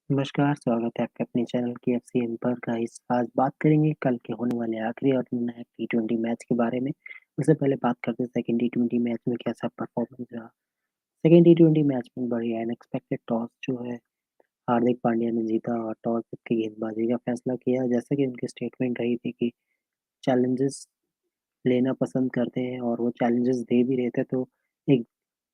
नमस्कार, स्वागत है आपके अपने चैनल KFCN पर गाइस। आज बात करेंगे कल के होने वाले आखिरी और निर्णायक टी20 मैच के बारे में। उससे पहले बात करते हैं सेकंड टी20 मैच में कैसा परफॉर्मेंस रहा। सेकंड टी20 मैच में बड़ी अनएक्सपेक्टेड टॉस जो है हार्दिक पांड्या ने जीता और टॉस जीत के गेंदबाजी का फैसला किया। जैसा कि उनकी स्टेटमेंट रही थी कि चैलेंजेस लेना पसंद करते हैं और वो चैलेंजेस दे भी रहे थे, तो एक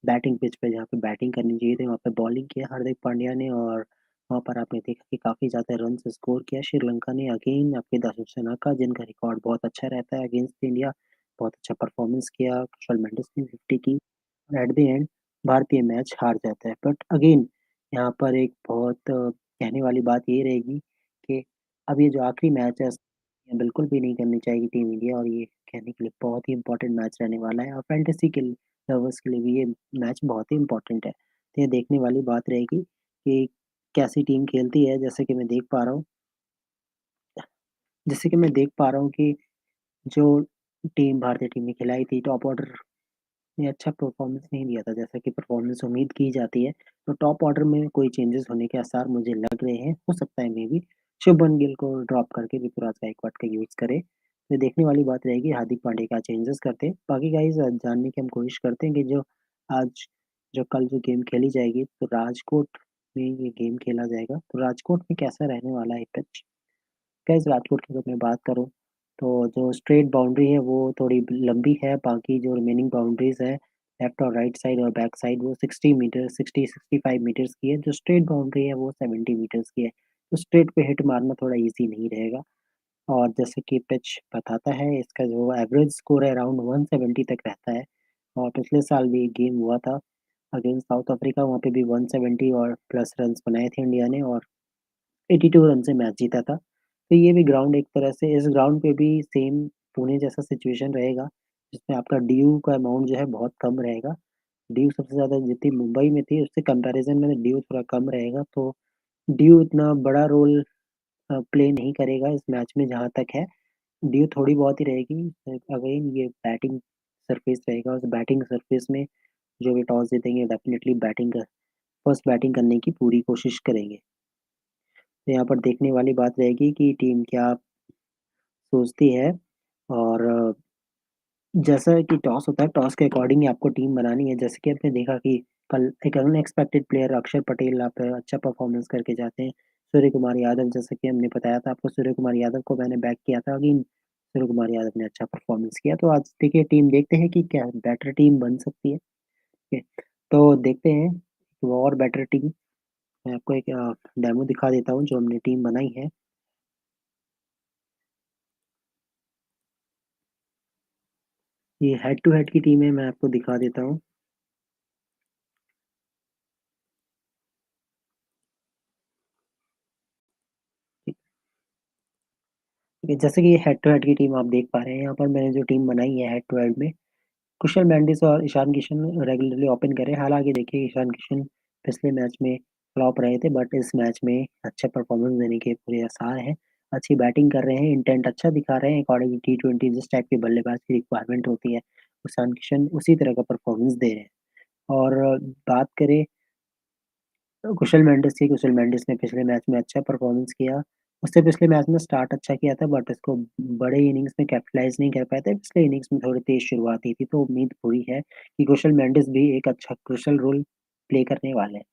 बैटिंग पिच पे जहाँ पे बैटिंग करनी चाहिए थी, वहाँ पे बॉलिंग किया हार्दिक पांड्या ने और वहाँ पर आपने देखा कि काफ़ी ज़्यादा रन्स स्कोर किया। श्रीलंका ने अगेन आपके दाशुन का जिनका रिकॉर्ड बहुत अच्छा रहता है अगेंस्ट इंडिया, बहुत अच्छा परफॉर्मेंस किया। कुशल मेंडिस ने 50 की और एट द एंड भारतीय मैच हार जाता है। बट अगेन यहाँ पर एक बहुत कहने वाली बात ये रहेगी कि अब ये जो आखिरी मैच है, ये बिल्कुल भी नहीं करनी चाहिए टीम इंडिया और ये कहने के लिए बहुत ही इम्पोर्टेंट मैच रहने वाला है और फैंटेसी के लवर्स के लिए भी ये मैच बहुत ही इम्पोर्टेंट है। तो ये देखने वाली बात रहेगी कि कैसी टीम खेलती है। जैसे कि मैं देख पा रहा हूँ कि जो टीम भारतीय टीम ने खिलाई थी, टॉप ऑर्डर ने अच्छा परफॉर्मेंस नहीं दिया था, जैसा कि परफॉर्मेंस उम्मीद की जाती है। तो टॉप ऑर्डर में कोई चेंजेस होने के आसार मुझे लग रहे हैं। हो सकता है मेबी शुभमन गिल को ड्रॉप करके ऋतुराज गायकवाड का यूज़ करे। तो देखने वाली बात रहेगी हार्दिक पांड्या क्या चेंजेस करते हैं। बाकी गाइस जानने की हम कोशिश करते हैं कि आज कल जो गेम खेली जाएगी, तो राजकोट में ये गेम खेला जाएगा। तो राजकोट में कैसा रहने वाला है पिच? गाइस राजकोट की अगर मैं बात करूँ, तो जो स्ट्रेट बाउंड्री है वो थोड़ी लंबी है, बाकी जो रिमेनिंग बाउंड्रीज़ है लेफ्ट और राइट साइड और बैक साइड वो 60 मीटर 60-65 मीटर्स की है। जो स्ट्रेट बाउंड्री है वो 70 मीटर्स की है। तो स्ट्रेट पे हिट मारना थोड़ा ईज़ी नहीं रहेगा और जैसे कि पिच बताता है, इसका जो एवरेज स्कोर है अराउंड 170 तक रहता है और पिछले साल भी एक गेम हुआ था अगेंस्ट साउथ अफ्रीका, वहाँ पे भी 170 और प्लस रन्स बनाए थे इंडिया ने और 82 रन से मैच जीता था। तो ये भी ग्राउंड एक तरह से इस ग्राउंड पे भी सेम पुणे जैसा सिचुएशन रहेगा, जिसमें आपका ड्यू का अमाउंट जो है बहुत कम रहेगा। ड्यू सबसे ज़्यादा जितनी मुंबई में थी, उससे कंपैरिज़न में ड्यू थोड़ा कम रहेगा, तो ड्यू इतना बड़ा रोल प्ले नहीं करेगा इस मैच में जहाँ तक है। ड्यू थोड़ी बहुत ही रहेगी। अगेन ये बैटिंग सरफेस रहेगा, उस बैटिंग सरफेस में जो भी टॉस जीतेंगे डेफिनिटली फर्स्ट बैटिंग करने की पूरी कोशिश करेंगे। तो यहाँ पर देखने वाली बात रहेगी कि टीम क्या सोचती है और जैसा कि टॉस होता है, टॉस के अकॉर्डिंग ही आपको टीम बनानी है। जैसे कि आपने देखा कि कल एक अनएक्सपेक्टेड प्लेयर अक्षर पटेल आप अच्छा परफॉर्मेंस करके जाते हैं। सूर्य कुमार यादव जैसा कि हमने बताया था आपको, सूर्य कुमार यादव को मैंने बैक किया था अगेन सूर्य कुमार यादव ने अच्छा परफॉर्मेंस किया। तो आज देखिए टीम देखते हैं कि क्या बेटर टीम बन सकती है। ओके, तो देखते हैं वो और बेटर टीम। मैं आपको एक डेमो दिखा देता हूँ जो हमने टीम बनाई है। ये हेड टू हेड की टीम है, मैं आपको दिखा देता हूँ। ठीक है, जैसे कि ये हेड टू हेड की टीम आप देख पा रहे हैं, यहाँ पर मैंने जो टीम बनाई है हेड टू हेड में, कुशल मेंडिस और ईशान किशन रेगुलरली ओपन कर रहे हैं। हालाँकि देखिए ईशान किशन पिछले मैच में फ्लॉप रहे थे, बट इस मैच में अच्छा परफॉर्मेंस देने के पूरे आसार हैं। अच्छी बैटिंग कर रहे हैं, इंटेंट अच्छा दिखा रहे हैं अकॉर्डिंग टू टी20 जिस टाइप के बल्लेबाज की रिक्वायरमेंट होती है, ईशान किशन उसी तरह का परफॉर्मेंस दे रहे हैं। और बात करें कुशल मेंडिस ने पिछले मैच में अच्छा परफॉर्मेंस किया। उससे पिछले मैच में स्टार्ट अच्छा किया था बट इसको बड़े इनिंग्स में कैपिटलाइज़ नहीं कर पाए थे। पिछले इनिंग्स में थोड़ी तेज़ शुरुआत हुई थी, तो उम्मीद पूरी है कि कुशल मेंडिस भी एक अच्छा क्रूशियल रोल प्ले करने वाले हैं।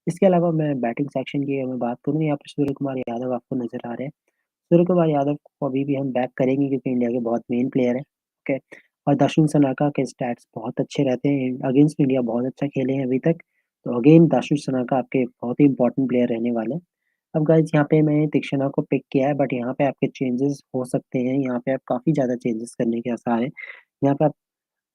इसके अलावा मैं बैटिंग सेक्शन की अगर मैं बात करूँ, यहाँ पे सूर्य कुमार यादव आपको नज़र आ रहे हैं। सूर्य कुमार यादव को अभी भी हम बैक करेंगे क्योंकि इंडिया के बहुत मेन प्लेयर हैं, ओके। और दाशुन सनाका के स्टैट्स बहुत अच्छे रहते हैं, अगेंस्ट इंडिया बहुत अच्छा खेले हैं अभी तक। तो अगेन दाशुन सनाका आपके बहुत ही इंपॉर्टेंट प्लेयर रहने वाले हैं। अब गाइस यहाँ पे मैंने तीक्षणा को पिक किया है बट यहाँ पे आपके चेंजेस हो सकते हैं, यहाँ पे आप काफ़ी ज़्यादा चेंजेस करने के आसार हैं। यहाँ पे आप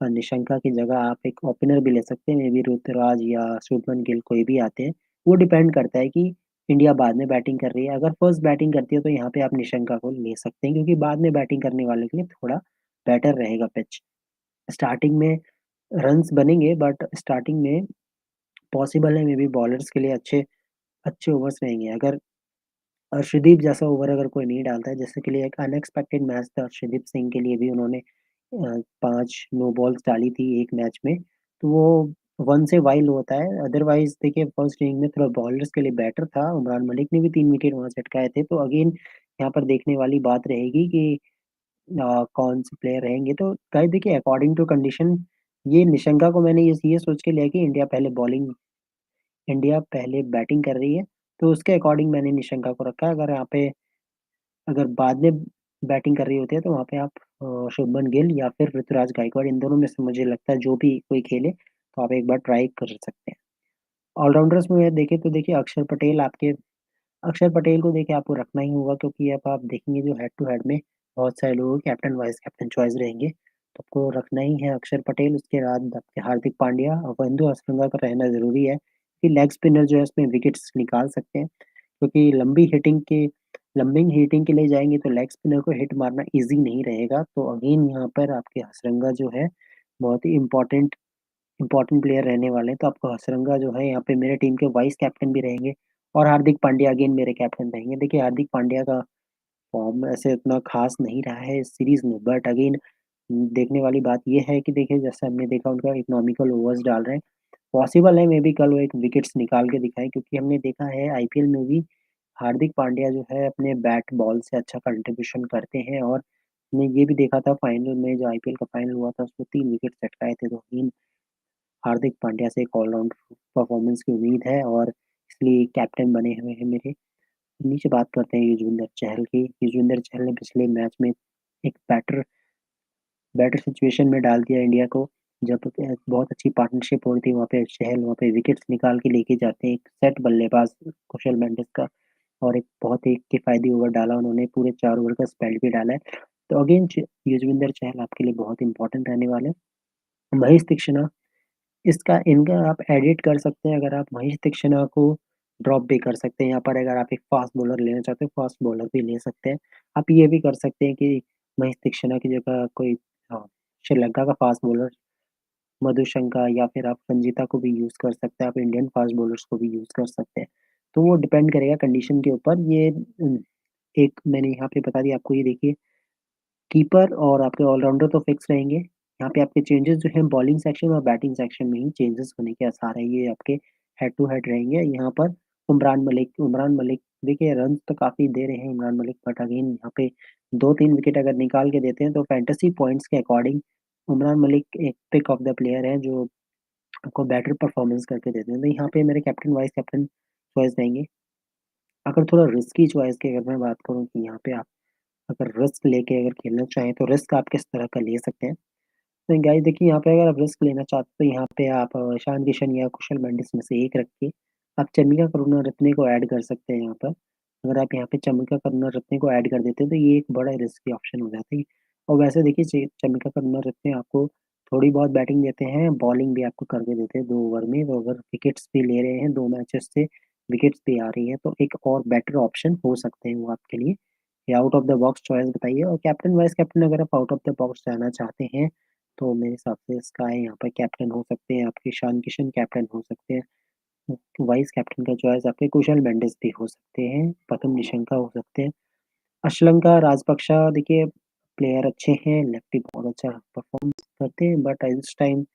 निशंका की जगह आप एक ओपनर भी ले सकते हैं, मे बी ऋतुराज या शुभमन गिल कोई भी आते हैं। वो डिपेंड करता है कि इंडिया बाद में बैटिंग कर रही है। अगर फर्स्ट बैटिंग करती है तो यहाँ पे आप निशंका को ले सकते हैं क्योंकि बाद में बैटिंग करने वालों के लिए थोड़ा बेटर रहेगा पिच। स्टार्टिंग में रन्स बनेंगे बट स्टार्टिंग में पॉसिबल है मे बी बॉलर्स के लिए अच्छे अच्छे ओवर्स रहेंगे। अगर अर्शदीप जैसा ओवर अगर कोई नहीं डालता है, जैसे के लिए एक अनएक्सपेक्टेड मैच था अर्शदीप सिंह के लिए भी, उन्होंने 5 नो बॉल्स डाली थी एक मैच में, तो वो 1 से वाइल्ड होता है, अदरवाइज़ देखिए फर्स्ट इनिंग में थोड़ा बॉलर्स के लिए बेटर था, उमरान मलिक ने भी 3 विकेट वहाँ चटकाए थे, तो अगेन यहाँ पर देखने वाली बात रहेगी कि कौन से प्लेयर रहेंगे। तो गाइस देखिए अकॉर्डिंग टू कंडीशन ये निशंका को मैंने ये सोच के लिया कि इंडिया पहले बैटिंग कर रही है, तो उसके अकॉर्डिंग मैंने निशंका को रखा है। अगर यहाँ पे अगर बाद में बैटिंग कर रही होती है तो वहाँ पे आप शुभमन गिल या फिर ऋतुराज गायकवाड़ इन दोनों में से मुझे लगता है जो भी कोई खेले, तो आप एक बार ट्राई कर सकते हैं। ऑलराउंडर्स में देखें तो देखिए अक्षर पटेल को देखिए आपको रखना ही होगा क्योंकि अब आप देखेंगे जो हेड टू हेड में बहुत सारे लोगों के कैप्टन वाइस कैप्टन चॉइस रहेंगे, तो आपको रखना ही है अक्षर पटेल, उसके बाद आपके हार्दिक पांड्या और वंदु हसरंगा का रहना ज़रूरी है, कि लेग स्पिनर जो है उसमें विकेट्स निकाल सकते हैं, क्योंकि लंबी हिटिंग के लिए जाएँगे तो लेग स्पिनर को हिट मारना ईज़ी नहीं रहेगा, तो अगेन यहाँ पर आपके हसरंगा जो है बहुत ही इम्पोर्टेंट प्लेयर रहने वाले हैं, तो आपको हसरंगा जो है यहाँ पे मेरे टीम के वाइस कैप्टन भी रहेंगे और हार्दिक पांड्या अगेन मेरे कैप्टन रहेंगे। देखिए हार्दिक पांड्या का फॉर्म ऐसे उतना ख़ास नहीं रहा है इस सीरीज़ में, बट अगेन देखने वाली बात ये है कि देखिए जैसे हमने देखा उनका इकोनॉमिकल ओवर्स डाल रहे हैं, पॉसिबल है मेबी कल वो एक विकेट्स निकाल के दिखाएँ क्योंकि हमने देखा है आईपीएल में भी हार्दिक पांड्या जो है अपने बैट बॉल से अच्छा कंट्रीब्यूशन करते हैं और हमने ये भी देखा था फाइनल में जो आईपीएल का फाइनल हुआ था उसमें 3 विकेट चटकाए थे, तो अगेन हार्दिक पांड्या से एक ऑलराउंडर परफॉर्मेंस की उम्मीद है और इसलिए कैप्टन बने हुए हैं मेरे। नीचे बात करते हैं युजवेंद्र चहल की। युजवेंद्र चहल ने पिछले मैच में एक बेटर सिचुएशन में डाल दिया इंडिया को। जब बहुत अच्छी पार्टनरशिप हो रही थी वहाँ पे चहल वहाँ पे विकेट्स निकाल के लेके जाते हैं। एक सेट बल्लेबाज कुशल मेंडिस का और एक बहुत ही किफ़ायती ओवर डाला उन्होंने, पूरे 4 ओवर का स्पेल भी डाला है। तो अगेन युजवेंद्र चहल आपके लिए बहुत इंपॉर्टेंट रहने वाले हैं। महेश तीक्षणा इसका इनका आप एडिट कर सकते हैं, अगर आप महेश तीक्षणा को ड्रॉप भी कर सकते हैं, यहाँ पर अगर आप एक फ़ास्ट बॉलर लेना चाहते हैं, फ़ास्ट बॉलर भी ले सकते हैं। आप ये भी कर सकते हैं कि महेश तीक्षणा की जगह कोई श्रीलंका का फ़ास्ट बॉलर मधुशंका या फिर आप संजीता को भी यूज़ कर सकते हैं, आप इंडियन फ़ास्ट बॉलर्स को भी यूज़ कर सकते हैं। तो वो डिपेंड करेगा कंडीशन के ऊपर। एक मैंने यहाँ पे बता दिया आपको, ये देखिए कीपर और आपके ऑलराउंडर तो फिक्स रहेंगे। यहाँ पे आपके चेंजेस जो हैं बॉलिंग सेक्शन और बैटिंग सेक्शन में ही चेंजेस होने के आसार हैं। ये आपके हेड टू हेड रहेंगे। यहाँ पर उमरान मलिक देखिए रन्स तो काफ़ी दे रहे हैं इमरान मलिक, बट अगेन यहाँ पे 2-3 विकेट अगर निकाल के देते हैं तो फैंटेसी पॉइंट्स के अकॉर्डिंग उमरान मलिक एक पिक ऑफ द प्लेयर है जो आपको बेटर परफॉर्मेंस करके देते हैं। तो यहाँ पे मेरे कैप्टन वाइस कैप्टन चॉइस रहेंगे। अगर थोड़ा रिस्की चॉइस की अगर मैं बात करूँ कि यहाँ पे आप अगर रिस्क लेके अगर खेलना चाहें तो रिस्क आप किस तरह का ले सकते हैं? तो गाइस देखिए यहाँ पे अगर आप रिस्क लेना चाहते हो तो यहाँ पे आप ईशान किशन या कुशल मेंडिस में से एक रख के आप चमिका करुणारत्ने को ऐड कर सकते हैं यहाँ पर। अगर आप यहाँ पे चमिका करुणारत्ने को ऐड कर देते हैं तो ये एक बड़ा रिस्की ऑप्शन हो जाता है। और वैसे देखिए चमिका करुणारत्ने आपको थोड़ी बहुत बैटिंग देते हैं, बॉलिंग भी आपको करके देते हैं 2 ओवर में, तो अगर विकेट्स भी ले रहे हैं 2 मैचेस से विकेट्स भी आ रही है तो एक और बेटर ऑप्शन हो सकते हैं वो आपके लिए। या out of the box choice बताइए। और कैप्टन वाइस कैप्टन अगर आप आउट ऑफ द बॉक्स जाना चाहते हैं तो मेरे हिसाब से स्काई यहाँ पर कैप्टन हो सकते हैं, आपके ईशान किशन कैप्टन हो सकते हैं, वाइस कैप्टन का चॉइस आपके कुशल मेंडिस भी हो सकते हैं, प्रथम निशंका हो सकते हैं। अश्लंका राजपक्षा देखिए प्लेयर अच्छे हैं, लेफ्टी बहुत अच्छा परफॉर्म करते हैं, बट इस टाइम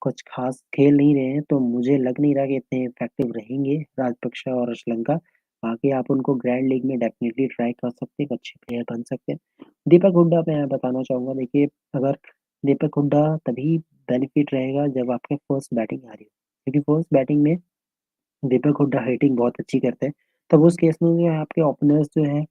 कुछ खास खेल नहीं रहे हैं, तो मुझे लग नहीं रहा कि इतने इफेक्टिव रहेंगे राजपक्षा और अश्लंका। बाकी आप उनको ग्रैंड लीग में डेफिनिटली ट्राई कर सकते हैं, एक अच्छे प्लेयर बन सकते हैं। दीपक हुड्डा मैं बताना चाहूँगा, देखिए अगर दीपक हुड्डा तभी बेनिफिट रहेगा जब आपके फर्स्ट बैटिंग आ रही हो, क्योंकि फर्स्ट बैटिंग में दीपक हुड्डा हिटिंग बहुत अच्छी करते हैं। तब उस केस में जो है आपके ओपनर्स जो हैं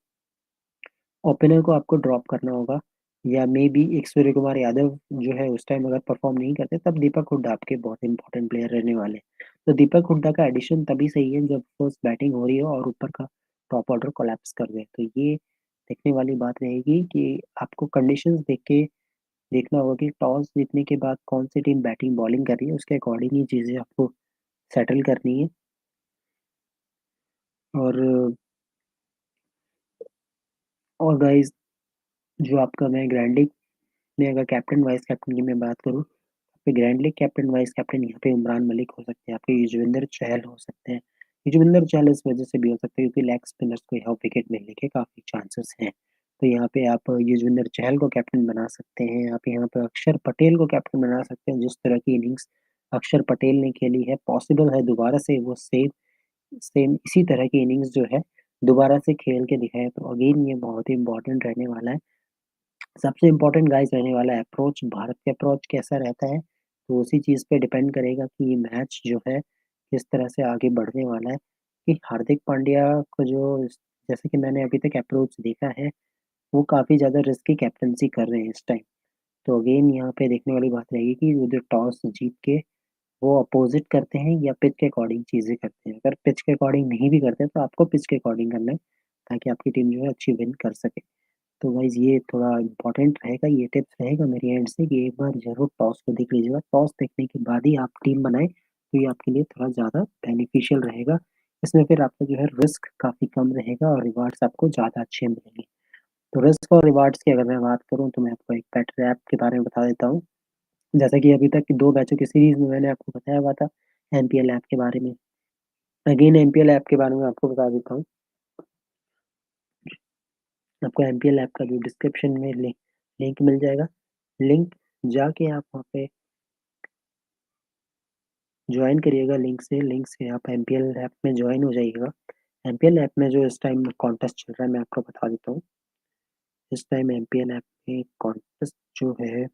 ओपनर को आपको ड्रॉप करना होगा, या मेबी एक सूर्य कुमार यादव जो है उस टाइम अगर परफॉर्म नहीं करते तब दीपक हुड्डा आपके बहुत इंपॉर्टेंट प्लेयर रहने वाले हैं। तो दीपक हुड्डा का एडिशन तभी सही है जब फर्स्ट बैटिंग हो रही हो और ऊपर का टॉप ऑर्डर कोलैप्स कर दे। तो ये देखने वाली बात रहेगी कि आपको कंडीशंस देख के देखना होगा कि टॉस जीतने के बाद कौन सी टीम बैटिंग बॉलिंग कर रही है, उसके अकॉर्डिंग ही चीज़ें आपको सेटल करनी है। और गाइस जो आपका मैं ग्रैंड लीग में अगर कैप्टन वाइस कैप्टन की मैं बात करूँ, आपके grand league captain vice captain यहाँ पे उमरान मलिक हो सकते हैं, आपके युजवेंद्र चहल हो सकते हैं। युजवेंद्र चहल इस वजह से भी हो सकते हैं क्योंकि लेग स्पिनर्स को यहाँ विकेट मिलने के काफ़ी चांसेस हैं। तो यहाँ पे आप युजवेंद्र चहल को कैप्टन बना सकते हैं, आप यहाँ पे अक्षर पटेल को कैप्टन बना सकते हैं, जिस तरह की इनिंग्स अक्षर पटेल ने खेली है, पॉसिबल है दोबारा से वो सेम सेम इसी तरह की इनिंग्स जो है दोबारा से खेल के दिखाए, तो अगेन ये बहुत ही इम्पोर्टेंट रहने वाला है। सबसे इम्पोर्टेंट गाइस रहने वाला है अप्रोच, भारत का अप्रोच कैसा रहता है, तो उसी चीज़ पे डिपेंड करेगा कि ये मैच जो है किस तरह से आगे बढ़ने वाला है। कि हार्दिक पांड्या को जो जैसे कि मैंने अभी तक अप्रोच देखा है, वो काफ़ी ज़्यादा रिस्की कैप्टेंसी कर रहे हैं इस टाइम। तो अगेन यहाँ पे देखने वाली बात रहेगी कि वो जो टॉस जीत के वो अपोज़िट करते हैं या पिच के अकॉर्डिंग चीज़ें करते हैं। अगर पिच के अकॉर्डिंग नहीं भी करते तो आपको पिच के अकॉर्डिंग करना है, ताकि आपकी टीम जो है अच्छी विन कर सके। तो गाइज़ ये थोड़ा इम्पोर्टेंट रहेगा, ये टिप्स रहेगा मेरी एंड से कि एक बार ज़रूर टॉस को देख लीजिएगा। टॉस देखने के बाद ही आप टीम बनाएँ, तो ये आपके लिए थोड़ा ज़्यादा बेनिफिशियल रहेगा। इसमें फिर आपका जो है रिस्क काफ़ी कम रहेगा और रिवार्ड्स आपको ज़्यादा अच्छे मिलेंगे। तो रिस्क और रिवार्ड्स की अगर मैं बात करूँ तो मैं आपको एक पेट ऐप के बारे में बता देता हूँ। जैसा कि अभी तक की 2 मैचों की सीरीज़ में मैंने आपको बताया हुआ था एमपीएल ऐप के बारे में। अगेन एमपीएल ऐप के बारे में आपको बता देता हूँ। आपको एमपीएल ऐप का जो डिस्क्रिप्शन में लिंक मिल जाएगा। लिंक जाके आप वहाँ पे जॉइन करिएगा लिंक से आप एमपीएल ऐप में जॉइन हो जाइएगा। एमपीएल ऐप में जो इस टाइम कॉन्टेस्ट चल रहा है मैं आपको बता देता हूँ। इस टाइम एमपीएल ऐप में कॉन्टेस्ट जो है,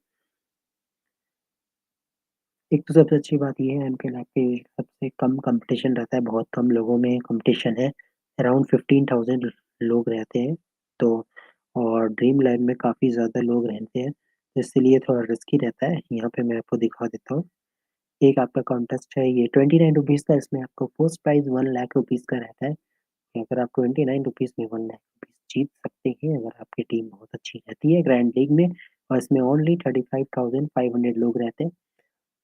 एक तो सबसे अच्छी बात ये है एमपीएल ऐप पे सबसे कम कंपटीशन रहता है, बहुत कम लोगों में कंपटीशन है। अराउंड 15,000 लोग रहते हैं, तो और ड्रीम लैब में काफ़ी ज़्यादा लोग रहते हैं, तो इसलिए थोड़ा रिस्की रहता है। यहाँ पे मैं आपको दिखा देता हूँ। एक आपका कॉन्टेस्ट है ये ₹29 का, इसमें आपको फर्स्ट प्राइज़ 1 लाख रुपीज़ का रहता है। कि अगर आप ₹29 में 1 लाख रुपीज़ जीत सकते हैं, अगर आपकी टीम बहुत अच्छी रहती है ग्रैंड लीग में, और इसमें ओनली 35,500 लोग रहते हैं।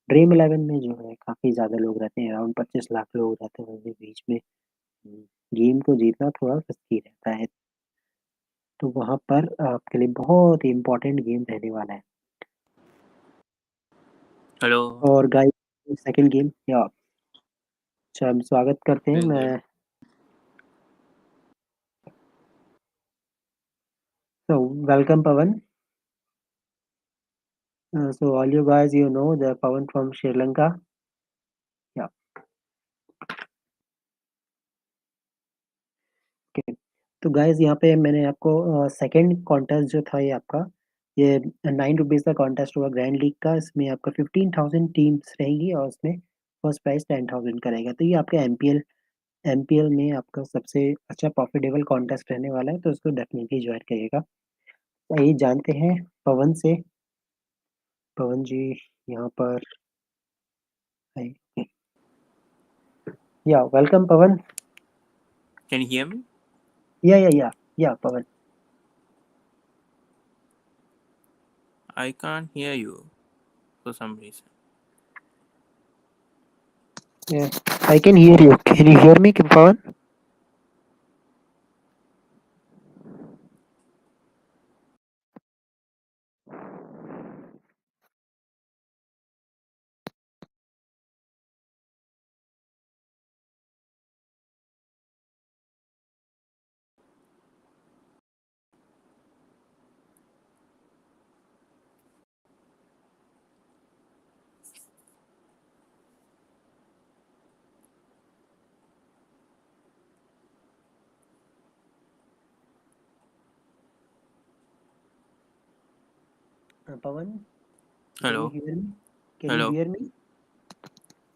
ड्रीम 11 में जो है काफ़ी ज़्यादा लोग रहते हैं, अराउंड 25 लाख लोग रहते हैं उनके बीच में। गेम को जीतना थोड़ा रिस्की रहता है, तो वहाँ पर आपके लिए बहुत ही इम्पोर्टेंट गेम रहने वाला है। Hello, और गाइस सेकंड गेम या अच्छा हम स्वागत करते हैं। doing good. मैं so welcome Pawan. So all you guys you know the Pawan from Sri Lanka. Yeah. Okay. तो गाइज़ यहाँ पे मैंने आपको सेकंड कॉन्टेस्ट जो था ये आपका, ये ₹9 का कॉन्टेस्ट होगा ग्रैंड लीग का। इसमें आपका 15,000 टीम्स रहेंगी और उसमें फर्स्ट प्राइज़ 10,000 का रहेगा। तो ये आपका एमपीएल में आपका सबसे अच्छा प्रॉफिटेबल कॉन्टेस्ट रहने वाला है, तो इसको डेफ़िनिटली जॉइन करिएगा। तो आइए जानते हैं पवन से। पवन जी यहाँ पर आइए। या welcome Pawan. Can you hear me? या पवन। I can't hear you for some reason. Yeah, I can hear you. Can you hear me, Pawan? Pawan, can you Hello, hear me? Can you hello. hear me?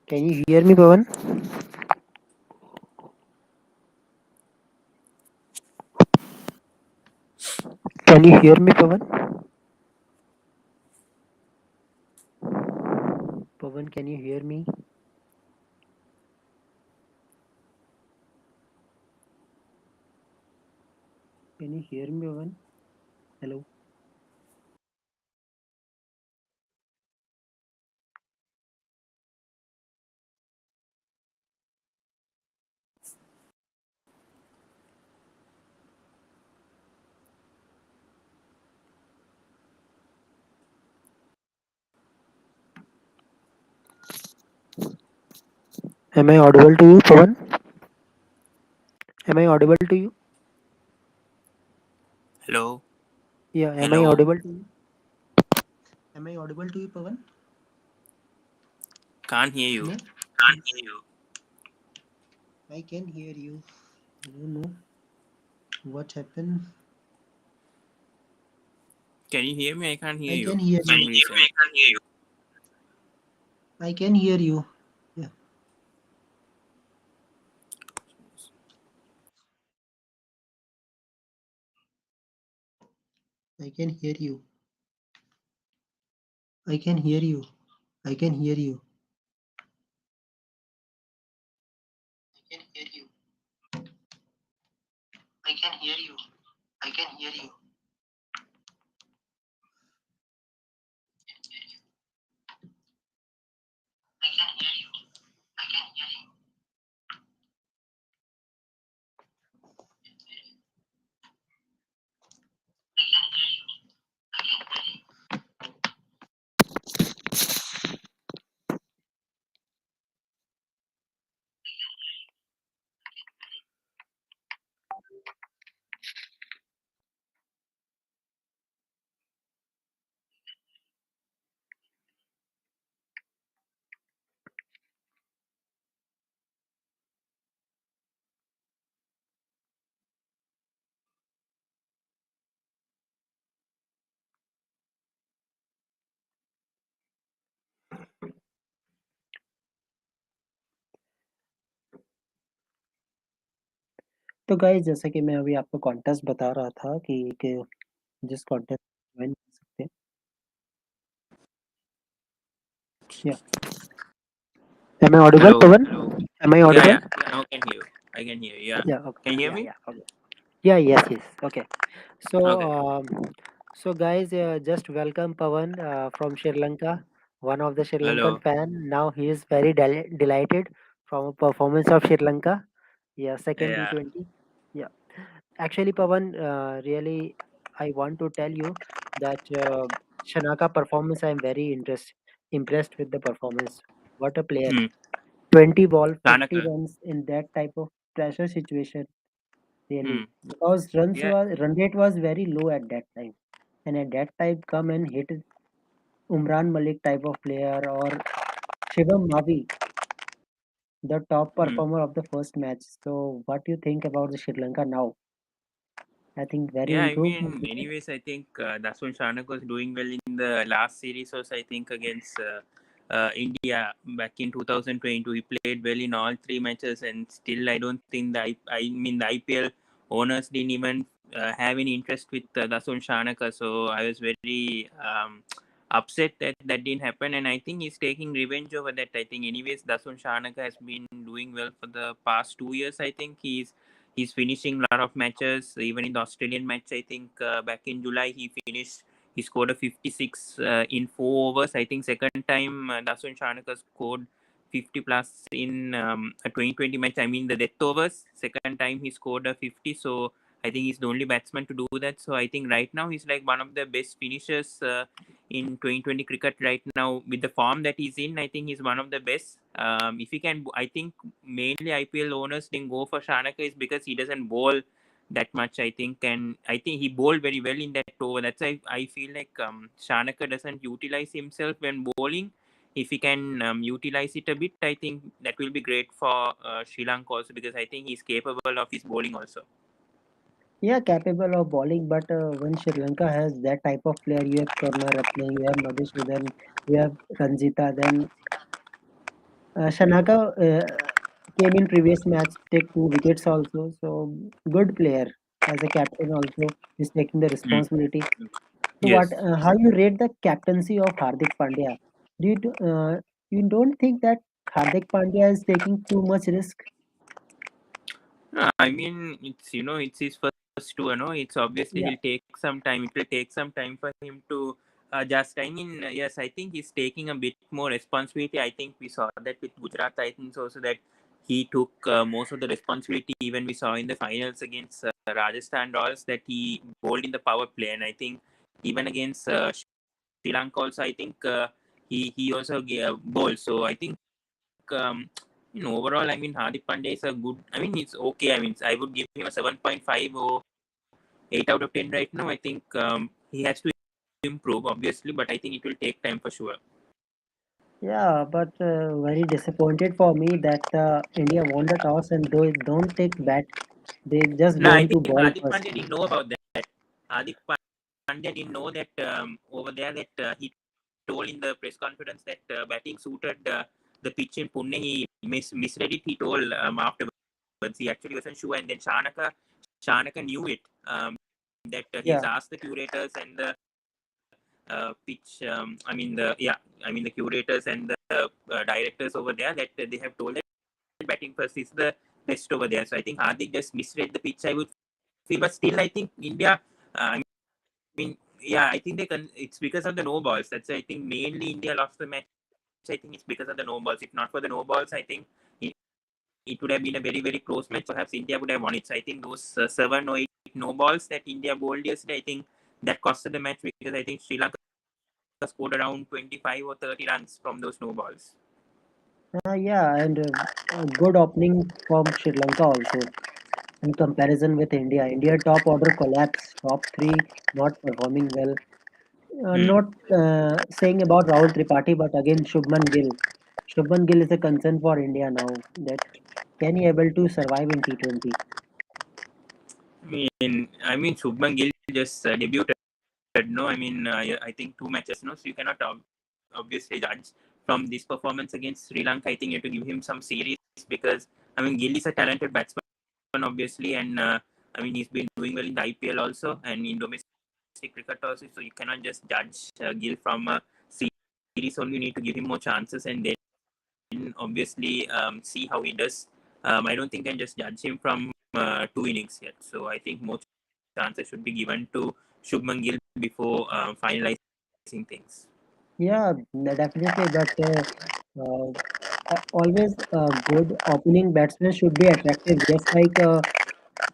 Can you hear me, Pawan? Can you hear me, Pawan? Pawan, can you hear me? Can you hear me, Pawan? Hello. Am I audible to you, Pawan? Am I audible to you? Hello, Yeah, am I hello. audible to you? Am I audible to you, Pawan? Can't hear you. No, Can't hear you. I can hear you. I don't know what happened. Can you hear me? I can't hear I can you hear for you. some reason. I can't hear you. I can hear you. Yeah, I can hear you. I can hear you. I can hear you. I can hear you. I can hear you. I can hear you. I can hear you. I can hear you. तो guys जैसा कि मैं अभी आपको contest बता रहा था कि जिस कॉन्टेस्ट ज्वाइन कर सकते हैं। या am I audible Hello. Pawan? Am I Yeah, audible? yeah. Now I can hear you. I can hear you. Yeah. या Can you ओके hear या me? या ओके या yes yes okay so Okay. so guys just welcome Pawan from Sri Lanka, one of the Sri Lankan Hello. fan. Now he is very delighted from a performance of Sri Lanka. Yeah, second Yeah. T20. Yeah, actually Pawan, really I want to tell you that Shanaka performance I am very impressed with the performance. What a player. Hmm. 20 ball 50 Tanaka. runs in that type of pressure situation. Hmm. Really, because Yeah. run rate was very low at that time, and at that time come and hit Umran Malik type of player or Shivam Mavi, the top Hmm. performer of the first match. So, what do you think about the Sri Lanka now? I think very Yeah, I improved. mean, anyways, I think that's when Shanak was doing well in the last series, also, I think, against India back in 2022. He played well in all three matches, and still, I don't think I mean, the IPL owners didn't even have any interest with Dasun Shanaka. So I was very upset that that didn't happen, and I think he's taking revenge over that. I think, anyways, Dasun Shanaka has been doing well for the past 2 years. I think he's finishing a lot of matches. Even in the Australian match, I think back in July he finished. He scored a 56 in 4 overs. I think second time Dasun Shanaka scored 50 plus in a 2020 match. I mean the death overs. Second time he scored a 50. So I think he's the only batsman to do that. So I think right now he's like one of the best finishers in 2020 cricket right now with the form that he's in. I think he's one of the best. If he can, I think mainly IPL owners didn't go for Shanaka is because he doesn't bowl that much. I think, and I think he bowled very well in that over. That's why I feel like Shanaka doesn't utilize himself when bowling. If he can utilize it a bit, I think that will be great for Sri Lanka also, because I think he's capable of his bowling also. Yeah, capable of bowling, but when Sri Lanka has that type of player, you have Karunaratne, you have Madhusudan, you have Ranjita, then Shanaka came in previous match, take 2 wickets also. So good player as a captain also is taking the Mm. responsibility. So what? Yes. How you rate the captaincy of Hardik Pandya? You don't think that Hardik Pandya is taking too much risk? I mean, it's his first tour. No, it's obviously Yeah, he'll take some time. It will take some time for him to adjust. I mean, yes, I think he's taking a bit more responsibility. I think we saw that with Gujarat Titans also, that he took most of the responsibility. Even we saw in the finals against Rajasthan Royals that he bowled in the power play, and I think even against Sri Lanka also, I think he also bowled. So I think overall, I mean, Hardik Pandya is a good. I mean, it's okay. I mean, I would give him a 7.5 or 8 out of 10 right now. I think he has to improve, obviously, but I think it will take time for sure. Yeah, but very disappointed for me that India won the toss and they don't take bat. They just No, go I into think ball Hardik first. Pandya didn't know about that. Hardik Pandya didn't know that over there that he told in the press conference that batting suited the pitch in Pune. He misread it. He told afterwards. He actually wasn't sure, and then Shanaka knew it. That he's Yeah, asked the curators and the pitch. The curators and the directors over there that they have told that batting first is the best over there. So I think Hardik just misread the pitch. I would feel, but still I think India. Yeah, I think it's because of the no balls. That's I think mainly India lost the match. I think it's because of the no balls. If not for the no balls, I think it, it would have been a very very close match. Perhaps India would have won it. So I think those 7 or 8 no balls that India bowled yesterday, I think that costed the match because I think Sri Lanka scored around 25 or 30 runs from those no balls. yeah, and a good opening from Sri Lanka also in comparison with India. India top order collapse, top three not performing well. Hmm. Not saying about Rahul Tripathi, but again Shubman Gill. Shubman Gill is a concern for India now. That can he able to survive in T20? I mean, Shubman Gill just debuted. No, I think 2 matches. No, so you cannot obviously judge from this performance against Sri Lanka. I think you have to give him some series because Gill is a talented batsman, obviously, and he's been doing well in the IPL also and in domestic cricket also. So you cannot just judge Gill from a series. Only you need to give him more chances and then obviously see how he does. I don't think I can just judge him from 2 innings yet. So I think more chances should be given to Shubman Gill before finalizing things. Yeah, definitely. But uh, always a good opening batsman should be attractive, just like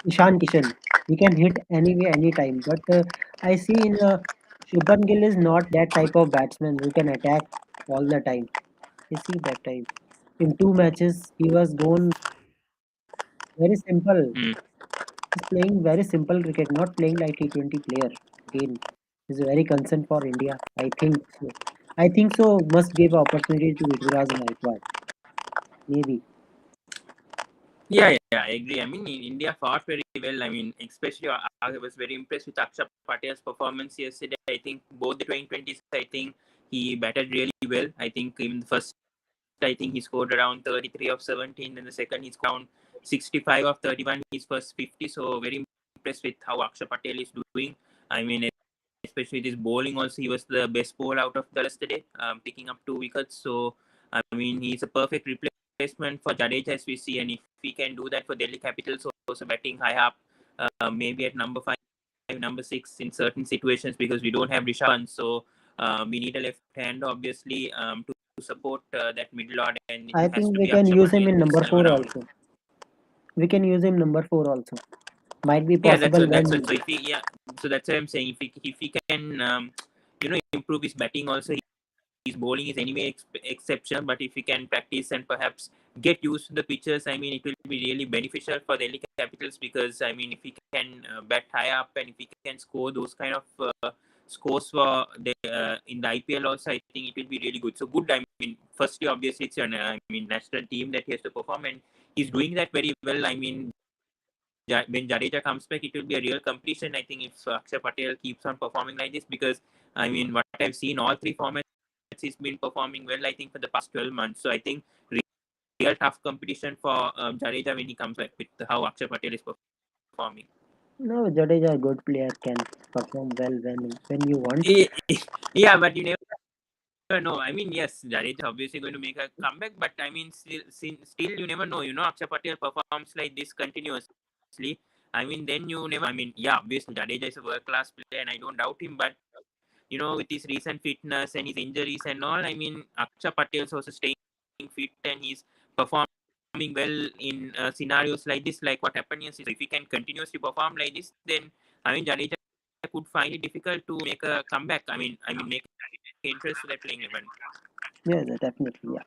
Ishan Kishan. He can hit anyway, anytime. But I see in Shubman Gill is not that type of batsman who can attack all the time. I see that time. In 2 matches, he was gone very simple. Mm. He's playing very simple cricket, not playing like T20 player. Again, is a very concern for India. I think so. I think so. Must give opportunity to Ruturaj and Gaikwad. Maybe. Yeah, I agree. In India fought very well. Especially I was very impressed with Akshay Patel's performance yesterday. I think both the 2020s, I think he batted really well. I think in the first, I think he scored around 33 of 17. Then the second, he scored around 65 of 31. His first 50. So very impressed with how Akshay Patel is doing. I mean, especially this bowling also, he was the best bowler out of the yesterday, picking up 2 wickets. So he's a perfect replacement for Jadeja as we see, and if we can do that for Delhi Capitals, also batting high up, maybe at number 5, number 6 in certain situations because we don't have Rishabh Pant, so we need a left hand obviously to support that middle order, and it I has think to we be can Akshay use him Patel in this number time four around. also. We can use him number four also. Might be Yeah, that's possible what that's what. when So if he yeah, so that's what I'm saying. If he can improve his batting also, his bowling is anyway exceptional. But if he can practice and perhaps get used to the pitches, it will be really beneficial for the Delhi Capitals because if he can bat high up and if he can score those kind of scores for the in the IPL also, I think it will be really good. So good. Firstly, obviously, it's an national team that he has to perform, and he's doing that very well. When Jadeja comes back, it will be a real competition. I think if Akshay Patel keeps on performing like this, because what I've seen, all 3 formats, he's been performing well. I think for the past 12 months. So I think real tough competition for Jadeja when he comes back with how Akshay Patel is performing. no Jadeja, a good player, can perform well when you want. Yeah, but you never know. Yes, Jadeja obviously going to make a comeback, but still you never know. Akshay Patel performs like this continuously. Then you never. Yeah, obviously Jadeja is a world class player, and I don't doubt him. But with his recent fitness and his injuries and all, Akshay Patel is also staying fit and he's performing well in scenarios like this, like what happened yesterday. So if he can continuously perform like this, then Jadeja could find it difficult to make a comeback. Make interest to that playing 11. Yes, definitely. Yeah.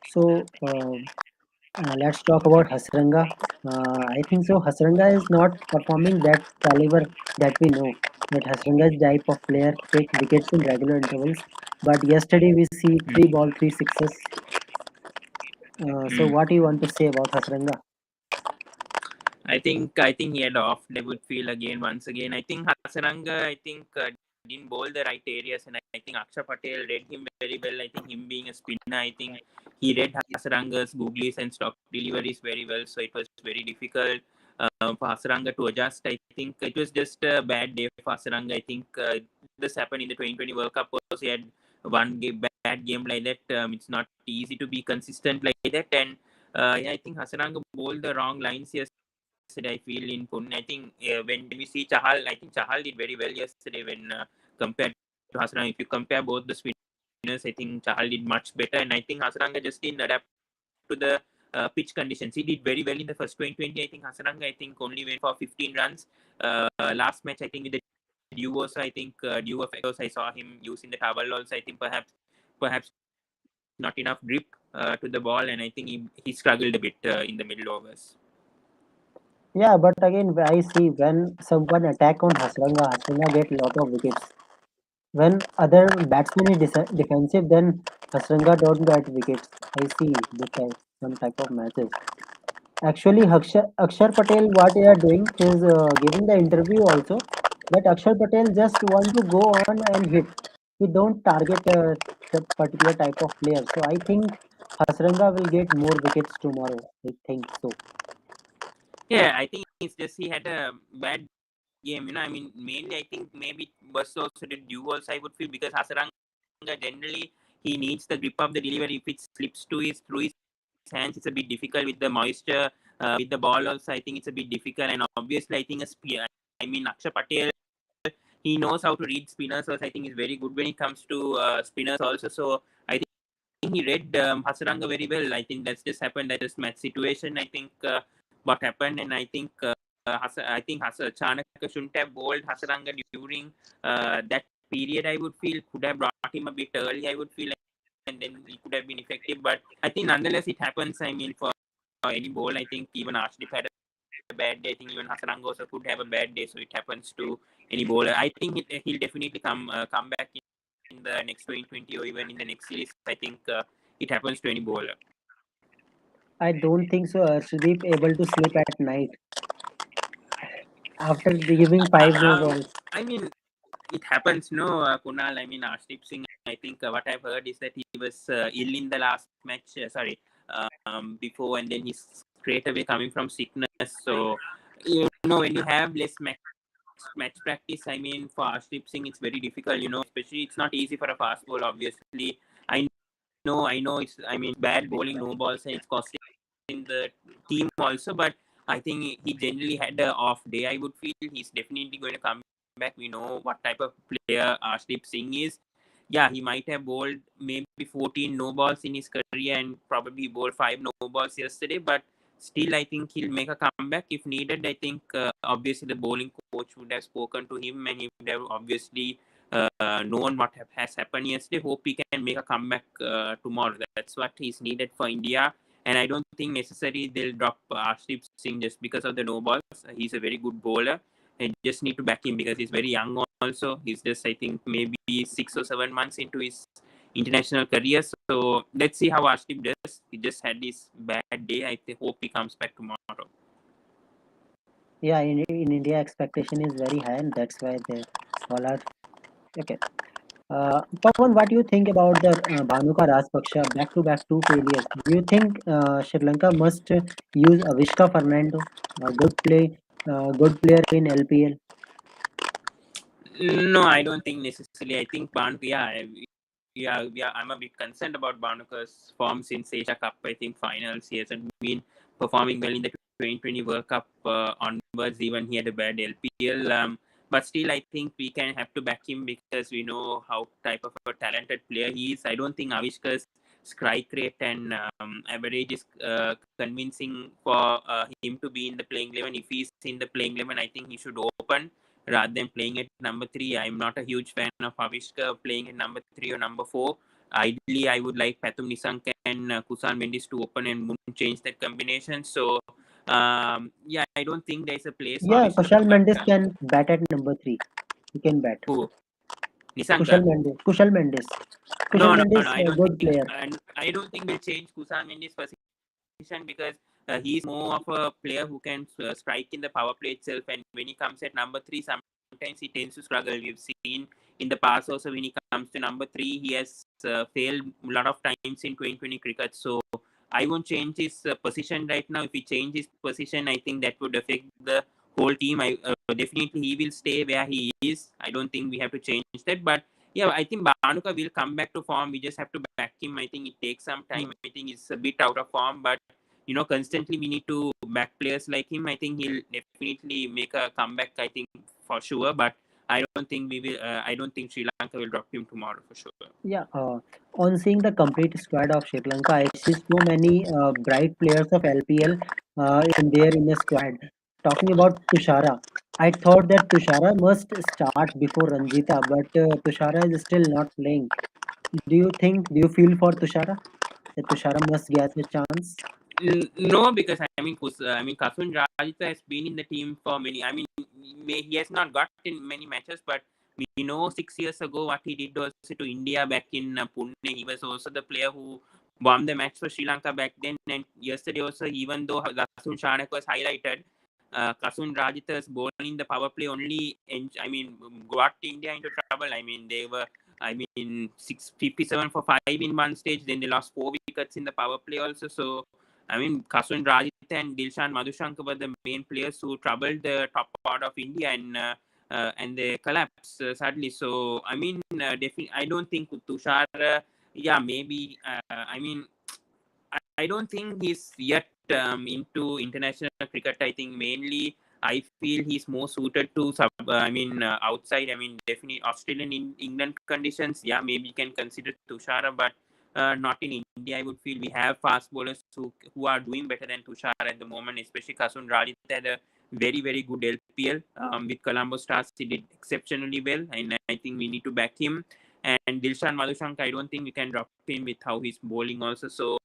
So let's talk about Hasranga. I think so. Hasranga is not performing that caliber that we know. That Hasranga is type of player take wickets in regular intervals. But yesterday we see 3 ball, 3 6s. So Mm. what do you want to say about Hasranga? I think he had off. They would feel again once again. I think Hasaranga. I think didn't bowl the right areas, and I think Aksha Patel read him very well. I think him being a spinner, I think he read Hasaranga's googlies and stock deliveries very well. So it was very difficult for Hasaranga to adjust. I think it was just a bad day for Hasaranga. I think this happened in the 2020 World Cup. Also, he had one game, bad game like that. It's not easy to be consistent like that, and yeah, I think Hasaranga bowled the wrong lines yesterday. I feel in Pune. I think when we see Chahal, I think Chahal did very well yesterday when compared to Hasranga. If you compare both the spinners, I think Chahal did much better, and I think Hasranga just didn't adapt to the pitch conditions. He did very well in the first 2020. I think Hasranga, I think only went for 15 runs. Last match, I think with the Dew also, I think Dew of Echoes, I saw him using the towel also. I think perhaps not enough grip to the ball, and I think he struggled a bit in the middle overs. Yeah, but again, I see when someone attack on Hasranga, Hasranga get lot of wickets. When other batsman is defensive, then Hasranga don't get wickets. I see this type, some type of matches. Actually, Akshar Patel, what they are doing, he's giving the interview also. But Akshar Patel just want to go on and hit. He don't target the particular type of player. So I think Hasranga will get more wickets tomorrow. I think so. Yeah, I think it's just he had a bad game. I mean, mainly I think maybe was also the due also I would feel because Hasaranga generally he needs the grip of the delivery. If it slips to his through his hands, it's a bit difficult with the moisture with the ball. Also, I think it's a bit difficult. And obviously, I think a spear. I mean, Akshay Patel he knows how to read spinners. Also, I think he's very good when it comes to spinners. Also, so I think he read Hasaranga very well. I think that's just happened. That just match situation. I think what happened, and I think Chanaka shouldn't have bowled Hasaranga during that period. I would feel could have brought him a bit early. I would feel, and then he could have been effective. But I think nonetheless it happens. I mean, for any bowl, I think even Arshdeep had a bad day. I think even Hasaranga also could have a bad day. So it happens to any bowler. I think he'll definitely come back in the next 2020 or even in the next series. I think it happens to any bowler. I don't think so. Arshdeep able to sleep at night after giving five no balls. I mean, it happens, no, Kunal. I mean, Arshdeep Singh, I think what I've heard is that he was ill in the last match, before, and then he's straight away coming from sickness. So, when you have less match practice, I mean, for Arshdeep Singh, it's very difficult, especially it's not easy for a fast ball, obviously. I know, I mean, bad bowling, no balls, and it's costing the team also, but I think he generally had an off day. I would feel he's definitely going to come back. We know what type of player Arshdeep Singh is. Yeah, he might have bowled maybe 14 no balls in his career and probably bowled 5 no balls yesterday, but still, I think he'll make a comeback if needed. I think obviously the bowling coach would have spoken to him and he would have obviously known what has happened yesterday. Hope he can make a comeback tomorrow. That's what is needed for India. And I don't think necessarily they'll drop Arshdeep Singh just because of the no balls. He's a very good bowler. And just need to back him because he's very young also. He's just, I think, maybe 6 or 7 months into his international career. So let's see how Arshdeep does. He just had this bad day. I hope he comes back tomorrow. Yeah, in India expectation is very high, and that's why they all are okay. Pawan, what do you think about the Bhanuka Rajpaksha back-to-back two failures? Do you think Sri Lanka must use Avishka Fernando, a good player in LPL? No, I don't think necessarily. I think yeah, I'm a bit concerned about Banuka's form since Asia Cup. I think finals he hasn't been performing well in the 2020 World Cup onwards. Even he had a bad LPL. But still, I think we can have to back him because we know how type of a talented player he is. I don't think Avishka's strike rate and average is convincing for him to be in the playing 11. If he's in the playing 11, I think he should open rather than playing at number 3. I'm not a huge fan of Avishka playing at number 3 or number 4. Ideally, I would like Pathum Nisank and Kusan Mendis to open and change that combination. So, yeah, I don't think there's a place for Yeah, Avishka to Kushal come back. Mendes can bat at number 3. He can bat. Who? Nisanka. Kushal Mendes. No, Kushal no, no. Mendes, I a don't good think, player. and I don't think we'll change Kusan Mendy's position because he's more of a player who can strike in the power play itself. And when he comes at number three, sometimes he tends to struggle. We've seen in the past also when he comes to number three, he has failed a lot of times in 2020 cricket. So I won't change his position right now. If he change his position, I think that would affect the whole team. I definitely he will stay where he is. I don't think we have to change that, but yeah, I think Banuka will come back to form. We just have to back him. I think it takes some time. I think he's a bit out of form, but constantly we need to back players like him. I think he'll definitely make a comeback. I think for sure, but I don't think we will. I don't think Sri Lanka will drop him tomorrow for sure. Yeah, on seeing the complete squad of Sri Lanka, I see so many bright players of LPL in the squad. Talking about Tushara, I thought that Tushara must start before Ranjita, but Tushara is still not playing. Do you feel for Tushara that Tushara must get a chance? No, because I mean, Kasun Rajitha has been in the team for many. I mean, he has not got in many matches, but we know 6 years ago what he did also to India back in Pune. He was also the player who won the match for Sri Lanka back then. And yesterday also, even though Kasun Shanak was highlighted, Kasun Rajitha's ball in the power play only, I mean, got India into trouble. I mean, they were. I mean, 657 for 5 in one stage. Then they lost 4 wickets in the power play also. So I mean, Kasun Rajit and Dilshan Madhushankar were the main players who troubled the top part of India and they collapsed suddenly. So I mean, definitely, I don't think Tushar. Yeah, maybe. I mean, I don't think he's yet into international cricket. I think mainly I feel he's more suited to outside. I mean, definitely Australian in England conditions. Yeah, maybe you can consider Tushara, but not in India. I would feel we have fast bowlers who are doing better than Tushara at the moment, especially Kasun Rajit had a very good LPL with Colombo Stars. He did exceptionally well, and I think we need to back him. And Dilshan Madhushank, I don't think we can drop him with how he's bowling also. So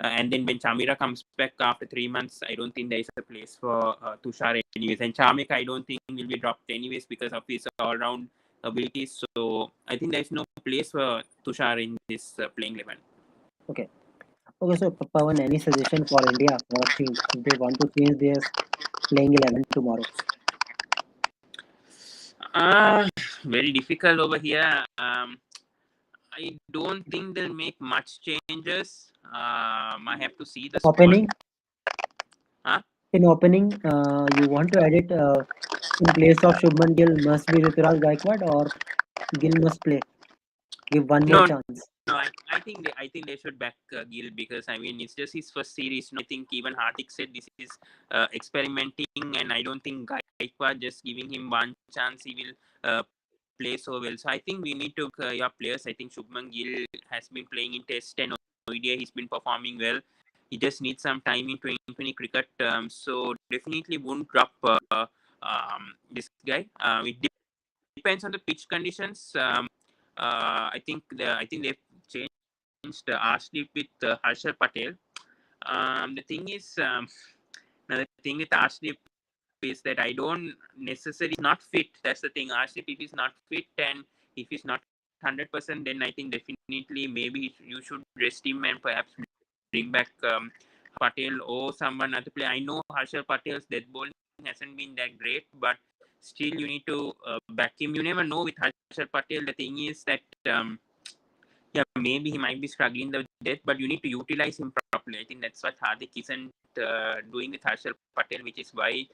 and then when Chamira comes back after 3 months, I don't think there is a place for Tushar anyways. And Chamika, I don't think will be dropped anyways because of his all-round abilities. So I think there is no place for Tushar in this playing 11. Okay. Okay, so Pawan, any suggestion for India for a change if they want to change their playing 11 tomorrow? Very difficult over here. I don't think they'll make much changes. I have to see the squad. Opening Huh? in opening, you want to edit in place of Shubman Gill must be Ruturaj Gaikwad or Gill must play. Give one more No, chance. no, I think they should back Gill because I mean it's just his first series. No, I think even Hardik said this is experimenting, and I don't think Gaikwad just giving him one chance he will play so well. So I think we need to yeah players. I think Shubman Gill has been playing in Test and ODI. He's been performing well. He just needs some time in 2020 cricket. So definitely won't drop this guy. It depends on the pitch conditions. I think they've changed Arshdeep with Harshal Patel. The thing is, now the thing with Arshdeep is that I don't necessarily not fit. That's the thing. Arshdeep, if he's not fit and if he's not 100%, then I think definitely maybe you should rest him and perhaps bring back Patel or someone other player. I know Harshal Patel's death bowling hasn't been that great, but still you need to back him. You never know with Harshal Patel. The thing is that yeah, maybe he might be struggling with death, but you need to utilize him properly. I think that's what Hardik isn't doing with Harshal Patel, which is why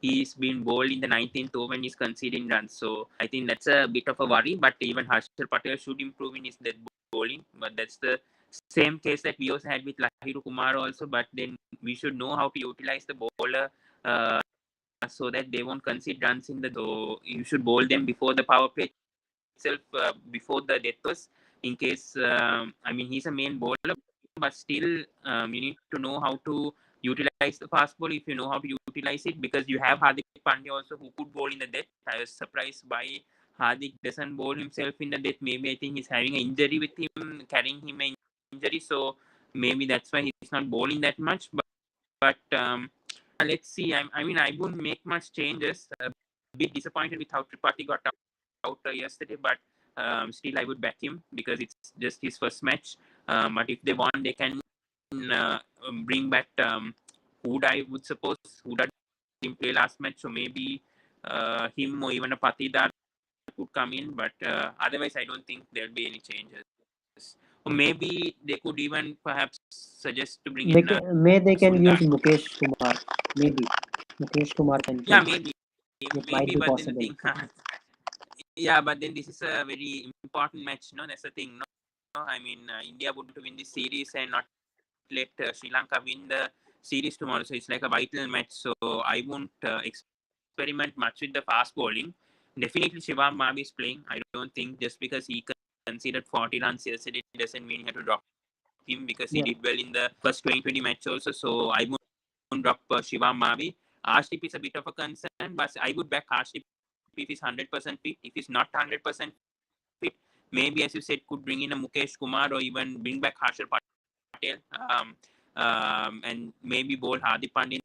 he's been bowled in the 19th over when he's conceding runs. So I think that's a bit of a worry. But even Harshal Patel should improve in his death bowling. But that's the same case that we also had with Lahiru Kumar also. But then we should know how to utilize the bowler so that they won't concede runs in the. So you should bowl them before the power play itself, before the death was. In case I mean he's a main bowler, but still you need to know how to utilize the fast ball if you know how to utilize it because you have Hardik Pandya also who could bowl in the death. I was surprised by Hardik doesn't bowl himself in the death. Maybe I think he's having an injury with him, carrying him an injury, so maybe that's why he's not bowling that much. But let's see. I mean, I wouldn't make much changes. A bit disappointed with how Tripathi got out yesterday, but still I would back him because it's just his first match. But if they want, they can bring back Huda, I would suppose. Huda didn't play last match, so maybe him or even a Patidar could come in. But otherwise, I don't think there'll be any changes. Or maybe they could even perhaps suggest to bring in They can use Sundar. Mukesh Kumar. Maybe Mukesh Kumar can Yeah, play. maybe, It might maybe. be But then the possible. thing, yeah, but then this is a very important match. No, that's the thing. No, I mean India would win this series and not let Sri Lanka win the series tomorrow. So it's like a vital match. So I won't experiment much with the fast bowling. Definitely Shivam Mavi is playing. I don't think just because he conceded 40 runs yesterday doesn't mean you have to drop him because he Yeah. did well in the first 2020 match also. So I won't drop Shivam Mavi. Arshdeep is a bit of a concern, but I would back Arshdeep if he's 100% fit. If he's not 100% fit, maybe as you said, could bring in a Mukesh Kumar or even bring back Harshal Patel, and maybe bowl Hardik Pandya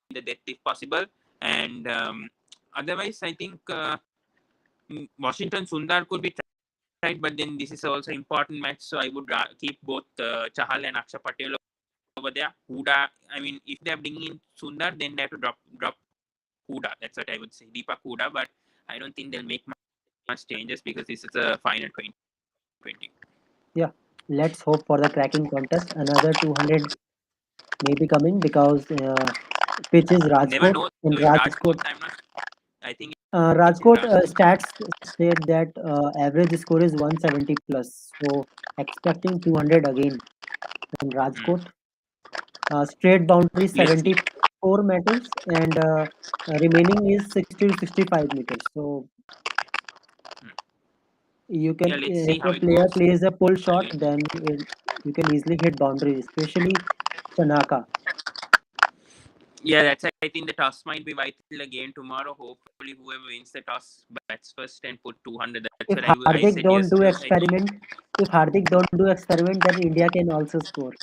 in the death if possible. And otherwise, I think Washington Sundar could be tried, but then this is also important match, so I would keep both Chahal and Akshay Patel over there. Huda, I mean, if they are bringing in Sundar, then they have to drop Huda. That's what I would say, Deepak Huda. But I don't think they'll make much changes because this is a final 2020. Yeah. Let's hope for the cracking contest. Another 200 may be coming because pitch is Never Rajkot. know In though in Rajkot, Rajkot. I'm not. I think it's in Rajkot Rajkot. stats state that average score is 170 plus. So expecting 200 again in Hmm. Rajkot. Straight boundary Let's see. 74 meters and remaining is 60 to 65 meters. So Hmm. you can, Yeah, let's see if how a it player goes. plays a pull shot, Again. then you can easily hit boundary, especially Chanaka. Yeah, that's it. I think the toss might be vital again tomorrow. Hopefully, whoever wins the toss bats first and put 200. That's If what I Hardik said don't do yesterday. I think experiment, if Hardik don't do experiment, then India can also score.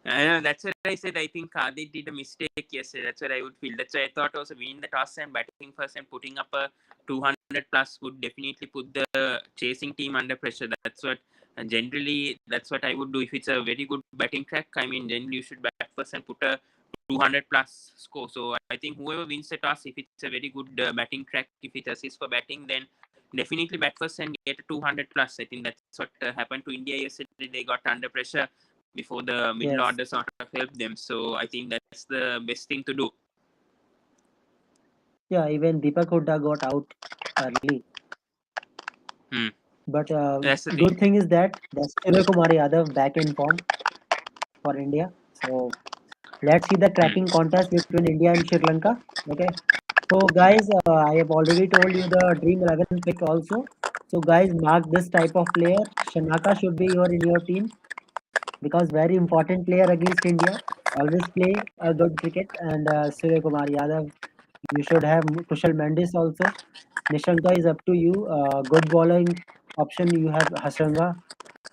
I know, that's what I said. I think Kadi did a mistake yesterday. That's what I would feel. That's why I thought also winning the toss and batting first and putting up a 200 plus would definitely put the chasing team under pressure. That's what, and generally, that's what I would do if it's a very good batting track. I mean, generally you should bat first and put a 200 plus score. So I think whoever wins the toss, if it's a very good batting track, if it assists for batting, then definitely bat first and get a 200 plus. I think that's what happened to India yesterday. They got under pressure before the middle Yes. order sort of helped them. So I think that's the best thing to do. Yeah, even Deepak Hooda got out early. Hmm. But That's the thing. good thing is that Surya Kumar Yadav back in form for India. So let's see the cracking Hmm. contest between India and Sri Lanka. Okay. So guys, Hmm. I have already told you the Dream 11 pick also. So guys, mark this type of player. Shanaka should be in your team because very important player against India. Always play a good cricket and Surya Kumar Yadav. You should have Kushal Mendis also. Nishanka is up to you. Good bowling option. You have Hasranga,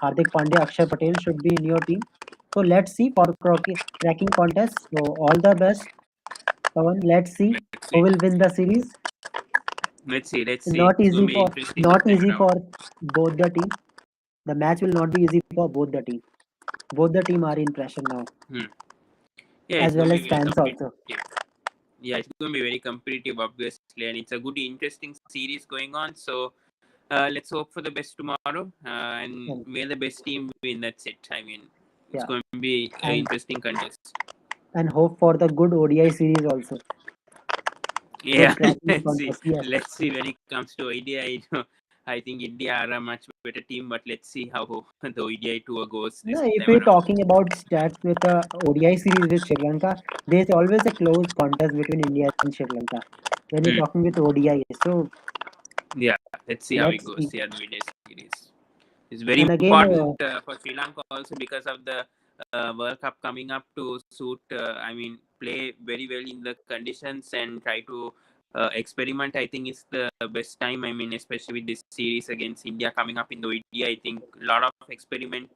Hardik Pandya, Akshay Patel should be in your team. So let's see for cracking contest. So all the best, Pawan. Let's see Let's who see. will win the series. Let's see. Let's see. Not It's going easy to be for interesting this not time easy around. for both the team. The match will not be easy for both the team. Both the team are in pressure now, Hmm. Yeah, it's as going well to as be very fans also. competitive. Yeah, it's going to be very competitive, obviously, and it's a good, interesting series going on. So let's hope for the best tomorrow, and And may the best team win. That's it. I mean, it's yeah, going to be an and interesting contest. hope for the good ODI series also. Yeah, Good cracking let's see. contest. Yes. Let's see when it comes to ODI. I think India are a much better team, but let's see how the ODI tour goes No, this if time we're around. talking about stats with the ODI series with Sri Lanka, there's always a close contest between India and Sri Lanka. When you're Hmm. talking with ODI, so Yeah, let's see how it let's goes. see. Yeah, the ODI series is very And again, important for Sri Lanka also because of the World Cup coming up to suit. I mean, play very well in the conditions and try to experiment. I think is the best time. I mean, especially with this series against India coming up in the ODI, I think a lot of experiment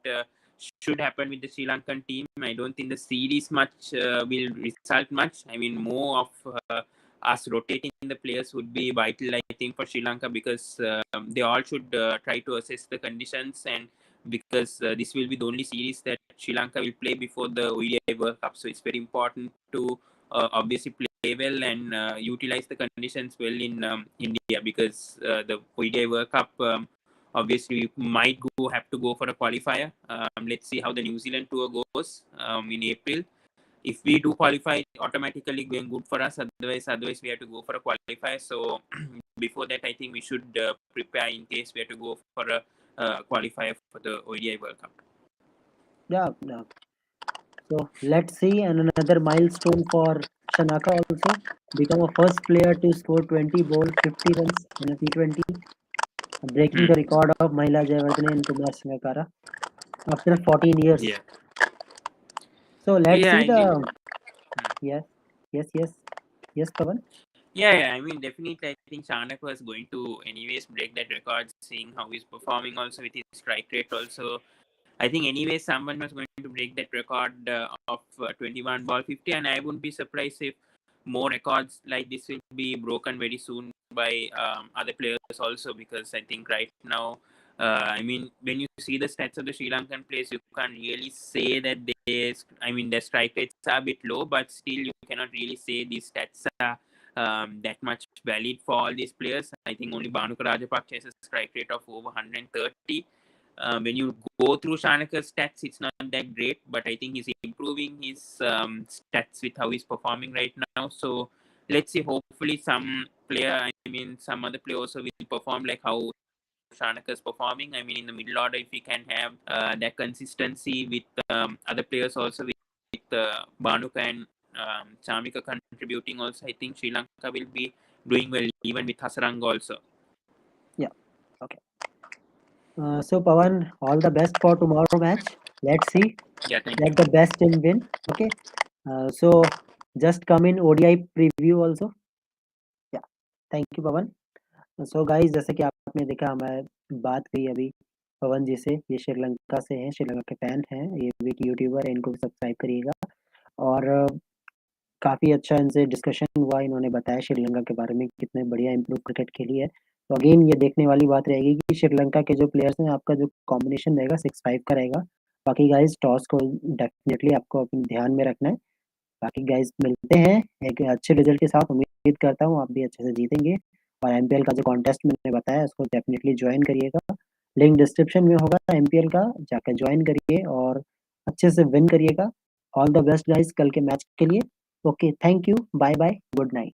should happen with the Sri Lankan team. I don't think the series much will result much. I mean, more of us rotating the players would be vital, I think, for Sri Lanka, because they all should try to assess the conditions, and because this will be the only series that Sri Lanka will play before the ODI World Cup. So it's very important to obviously play well and utilize the conditions well in India, because the ODI World Cup, obviously we might have to go for a qualifier. Let's see how the New Zealand tour goes in April. If we do qualify, automatically going good for us. Otherwise we have to go for a qualifier. So before that, I think we should prepare in case we have to go for a qualifier for the ODI World Cup. Yeah, yeah. So let's see, and another milestone for Shanaka also, become a first player to score 20 ball 50 runs in a T20, breaking the record of Mahila Jayawardene and Kumar Sangakkara after 14 years. Yeah. So let's Yeah, see I mean, the yes, yes, Pavan. yeah. I mean, definitely, I think Shanak was going to anyways break that record, seeing how he's performing also with his strike rate also. I think anyway someone was going to break that record of 21 ball 50, and I wouldn't be surprised if more records like this will be broken very soon by other players also, because I think right now, I mean, when you see the stats of the Sri Lankan players, you can't really say that their strike rates are a bit low, but still you cannot really say these stats are that much valid for all these players. I think only Bhanuka Rajapaksa has a strike rate of over 130. When you go through Shanaka's stats, it's not that great, but I think he's improving his stats with how he's performing right now. So let's see. Hopefully, some other player also will perform like how Shanaka's performing. I mean, in the middle order, if we can have that consistency with other players also, with Bhanuka and Chamika contributing also, I think Sri Lanka will be doing well, even with Hasaranga also. Yeah, okay. So Pavan, all the best for tomorrow match. Let's see. Yeah, thank you. Let the best team win. Okay. So just come in ODI preview also. Yeah. Thank you, Pavan. So guys, जैसे कि आपने देखा, हमारे बात कही अभी पवन जी से, ये श्रीलंका से हैं, श्रीलंका के फैन हैं, ये भी एक यूट्यूबर है, इनको भी सब्सक्राइब करिएगा। और काफ़ी अच्छा इनसे डिस्कशन हुआ, इन्होंने बताया श्रीलंका के बारे में कितने बढ़िया इम्प्रूव क्रिकेट खेली है। तो अगेन ये देखने वाली बात रहेगी कि श्रीलंका के जो प्लेयर्स हैं, आपका जो कॉम्बिनेशन रहेगा 6-5 का रहेगा। बाकी गाइस, टॉस को डेफिनेटली आपको अपने ध्यान में रखना है। बाकी गाइस, मिलते हैं एक अच्छे रिजल्ट के साथ। उम्मीद करता हूँ आप भी अच्छे से जीतेंगे, और एमपीएल का जो कॉन्टेस्ट मैंने बताया उसको डेफिनेटली ज्वाइन करिएगा। लिंक डिस्क्रिप्शन में होगा एमपीएल का, जाकर ज्वाइन करिए और अच्छे से विन करिएगा। ऑल द बेस्ट गाइस कल के मैच के लिए। Okay, thank you, bye bye, good night.